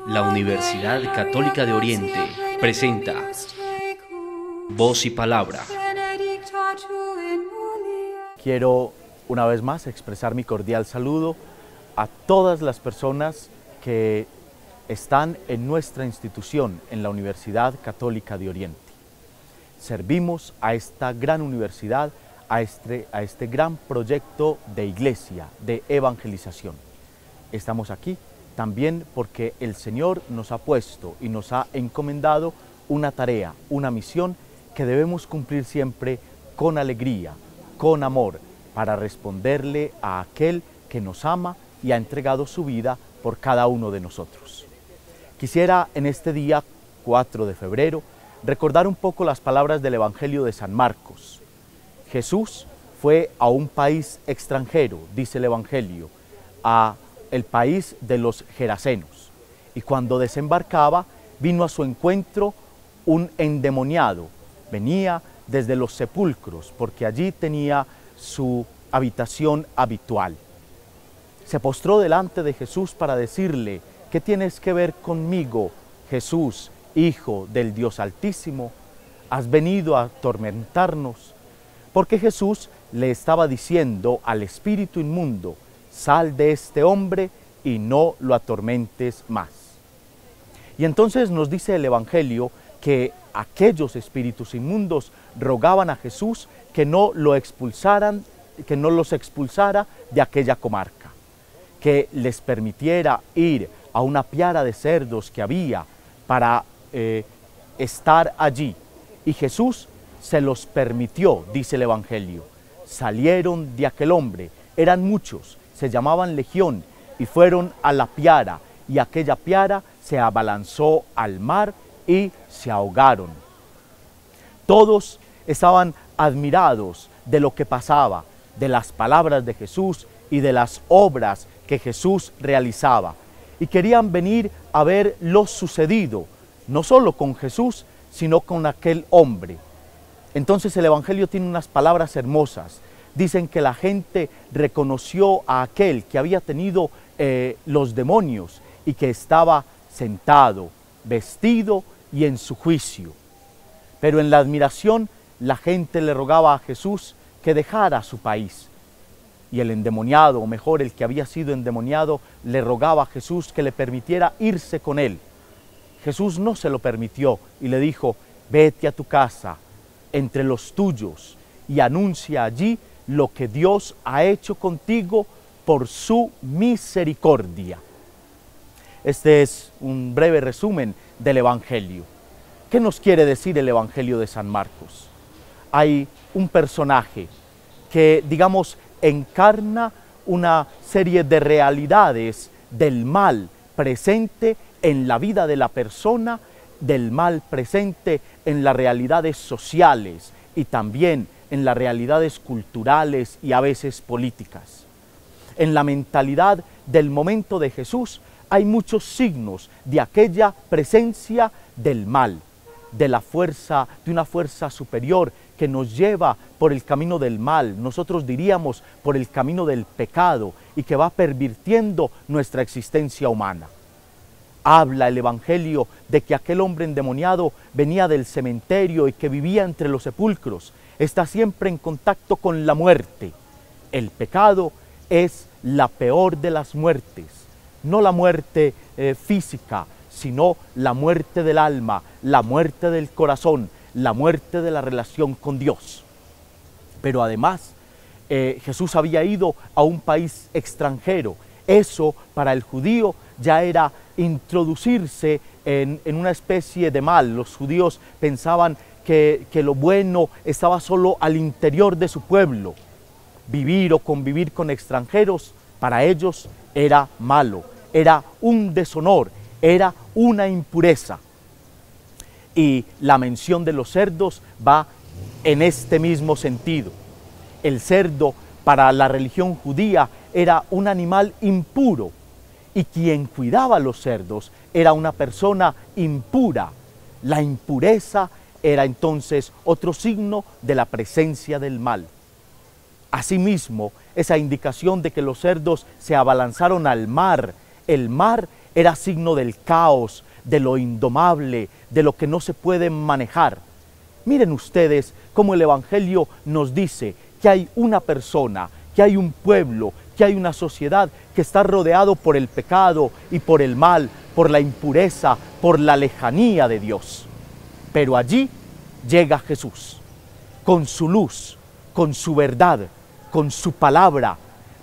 La Universidad Católica de Oriente presenta Voz y Palabra. Quiero una vez más expresar mi cordial saludo a todas las personas que están en nuestra institución, en la Universidad Católica de Oriente. Servimos a esta gran universidad, a este gran proyecto de iglesia, de evangelización. Estamos aquí también porque el Señor nos ha puesto y nos ha encomendado una tarea, una misión que debemos cumplir siempre con alegría, con amor, para responderle a aquel que nos ama y ha entregado su vida por cada uno de nosotros. Quisiera en este día 4 de febrero recordar un poco las palabras del Evangelio de San Marcos. Jesús fue a un país extranjero, dice el Evangelio, a el país de los Gerasenos, y cuando desembarcaba vino a su encuentro un endemoniado. Venía desde los sepulcros porque allí tenía su habitación habitual. Se postró delante de Jesús para decirle: ¿qué tienes que ver conmigo, Jesús, Hijo del Dios Altísimo? ¿Has venido a atormentarnos? Porque Jesús le estaba diciendo al espíritu inmundo: sal de este hombre y no lo atormentes más. Y entonces nos dice el Evangelio que aquellos espíritus inmundos rogaban a Jesús que no los expulsara de aquella comarca, que les permitiera ir a una piara de cerdos que había para estar allí. Y Jesús se los permitió, dice el Evangelio. Salieron de aquel hombre, eran muchos, se llamaban Legión, y fueron a la piara, y aquella piara se abalanzó al mar y se ahogaron. Todos estaban admirados de lo que pasaba, de las palabras de Jesús y de las obras que Jesús realizaba, y querían venir a ver lo sucedido, no solo con Jesús, sino con aquel hombre. Entonces el Evangelio tiene unas palabras hermosas. Dicen que la gente reconoció a aquel que había tenido los demonios y que estaba sentado, vestido y en su juicio. Pero en la admiración la gente le rogaba a Jesús que dejara su país. Y el endemoniado, o mejor el que había sido endemoniado, le rogaba a Jesús que le permitiera irse con él. Jesús no se lo permitió y le dijo: vete a tu casa, entre los tuyos, y anuncia allí lo que Dios ha hecho contigo por su misericordia. Este es un breve resumen del Evangelio. ¿Qué nos quiere decir el Evangelio de San Marcos? Hay un personaje que, digamos, encarna una serie de realidades del mal presente en la vida de la persona, del mal presente en las realidades sociales y también en las realidades culturales y a veces políticas. En la mentalidad del momento de Jesús hay muchos signos de aquella presencia del mal, de una fuerza superior que nos lleva por el camino del mal, nosotros diríamos por el camino del pecado, y que va pervirtiendo nuestra existencia humana. Habla el Evangelio de que aquel hombre endemoniado venía del cementerio y que vivía entre los sepulcros. Está siempre en contacto con la muerte. El pecado es la peor de las muertes, no la muerte física, sino la muerte del alma, la muerte del corazón, la muerte de la relación con Dios. Pero además, Jesús había ido a un país extranjero. Eso para el judío ya era introducirse en una especie de mal. Los judíos pensaban que lo bueno estaba solo al interior de su pueblo. Vivir o convivir con extranjeros para ellos era malo, era un deshonor, era una impureza. Y la mención de los cerdos va en este mismo sentido. El cerdo para la religión judía era un animal impuro, y quien cuidaba a los cerdos era una persona impura. La impureza era entonces otro signo de la presencia del mal. Asimismo, esa indicación de que los cerdos se abalanzaron al mar, el mar era signo del caos, de lo indomable, de lo que no se puede manejar. Miren ustedes cómo el Evangelio nos dice que hay una persona, que hay un pueblo, que hay una sociedad que está rodeado por el pecado y por el mal, por la impureza, por la lejanía de Dios. Pero allí llega Jesús, con su luz, con su verdad, con su palabra,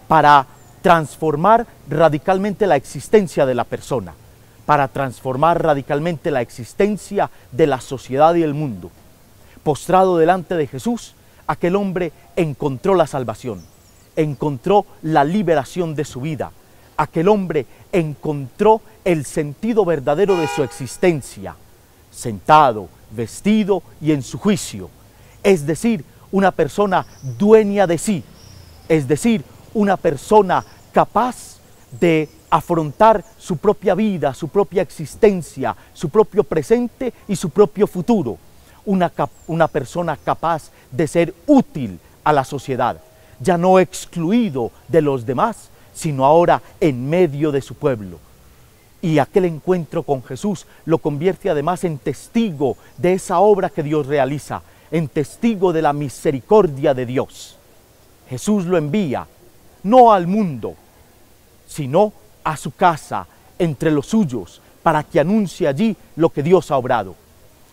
para transformar radicalmente la existencia de la persona, para transformar radicalmente la existencia de la sociedad y el mundo. Postrado delante de Jesús, aquel hombre encontró la salvación, encontró la liberación de su vida. Aquel hombre encontró el sentido verdadero de su existencia, sentado, vestido y en su juicio. Es decir, una persona dueña de sí, es decir, una persona capaz de afrontar su propia vida, su propia existencia, su propio presente y su propio futuro. Una persona capaz de ser útil a la sociedad, ya no excluido de los demás, sino ahora en medio de su pueblo. Y aquel encuentro con Jesús lo convierte además en testigo de esa obra que Dios realiza, en testigo de la misericordia de Dios. Jesús lo envía, no al mundo, sino a su casa, entre los suyos, para que anuncie allí lo que Dios ha obrado.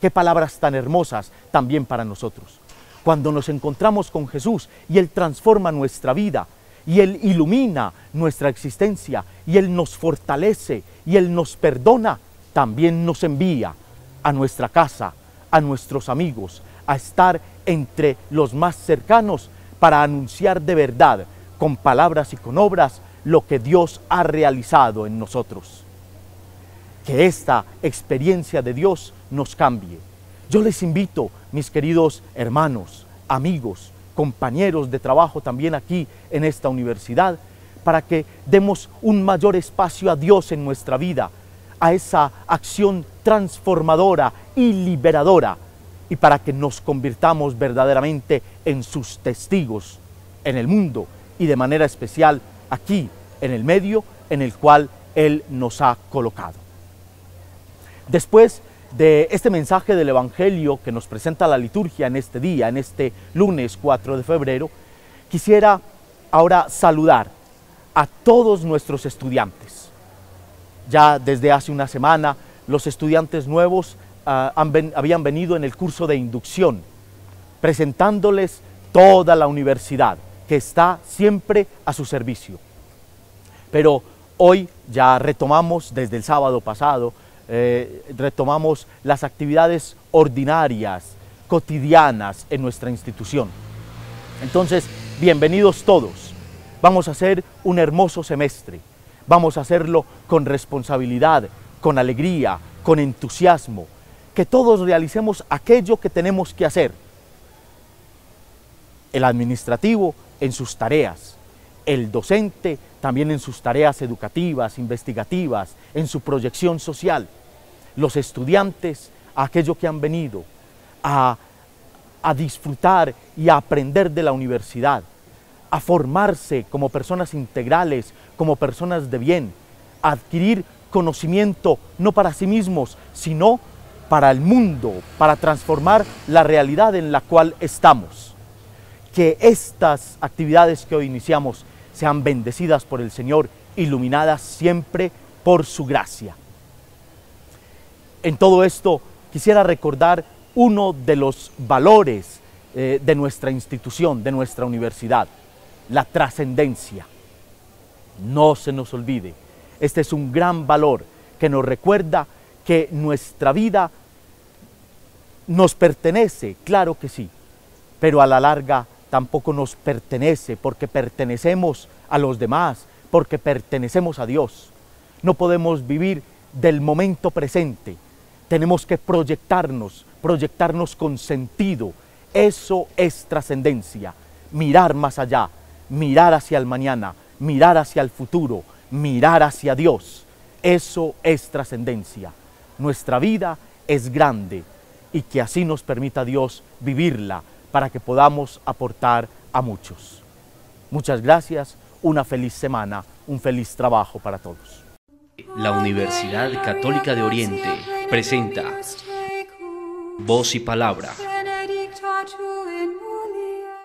Qué palabras tan hermosas también para nosotros. Cuando nos encontramos con Jesús y Él transforma nuestra vida, y Él ilumina nuestra existencia, y Él nos fortalece, y Él nos perdona, también nos envía a nuestra casa, a nuestros amigos, a estar entre los más cercanos para anunciar de verdad, con palabras y con obras, lo que Dios ha realizado en nosotros. Que esta experiencia de Dios nos cambie. Yo les invito, mis queridos hermanos, amigos, compañeros de trabajo también aquí en esta universidad, para que demos un mayor espacio a Dios en nuestra vida, a esa acción transformadora y liberadora, y para que nos convirtamos verdaderamente en sus testigos en el mundo y de manera especial aquí en el medio en el cual Él nos ha colocado. Después de este mensaje del Evangelio que nos presenta la liturgia en este día, en este lunes 4 de febrero, quisiera ahora saludar a todos nuestros estudiantes. Ya desde hace una semana los estudiantes nuevos habían venido en el curso de inducción, presentándoles toda la universidad que está siempre a su servicio. Pero hoy ya retomamos, desde el sábado pasado, retomamos las actividades ordinarias, cotidianas en nuestra institución. Entonces, bienvenidos todos. Vamos a hacer un hermoso semestre. Vamos a hacerlo con responsabilidad, con alegría, con entusiasmo. Que todos realicemos aquello que tenemos que hacer. El administrativo en sus tareas, el docente también en sus tareas educativas, investigativas, en su proyección social. Los estudiantes, aquello que han venido a disfrutar y a aprender de la universidad, a formarse como personas integrales, como personas de bien, a adquirir conocimiento no para sí mismos, sino para el mundo, para transformar la realidad en la cual estamos. Que estas actividades que hoy iniciamos sean bendecidas por el Señor, iluminadas siempre por su gracia. En todo esto quisiera recordar uno de los valores de nuestra institución, de nuestra universidad, la trascendencia. No se nos olvide, este es un gran valor que nos recuerda que nuestra vida nos pertenece, claro que sí, pero a la larga tampoco nos pertenece, porque pertenecemos a los demás, porque pertenecemos a Dios. No podemos vivir del momento presente, tenemos que proyectarnos con sentido. Eso es trascendencia, mirar más allá, mirar hacia el mañana, mirar hacia el futuro, mirar hacia Dios. Eso es trascendencia. Nuestra vida es grande y que así nos permita Dios vivirla para que podamos aportar a muchos. Muchas gracias, una feliz semana, un feliz trabajo para todos. La Universidad Católica de Oriente presenta Voz y Palabra.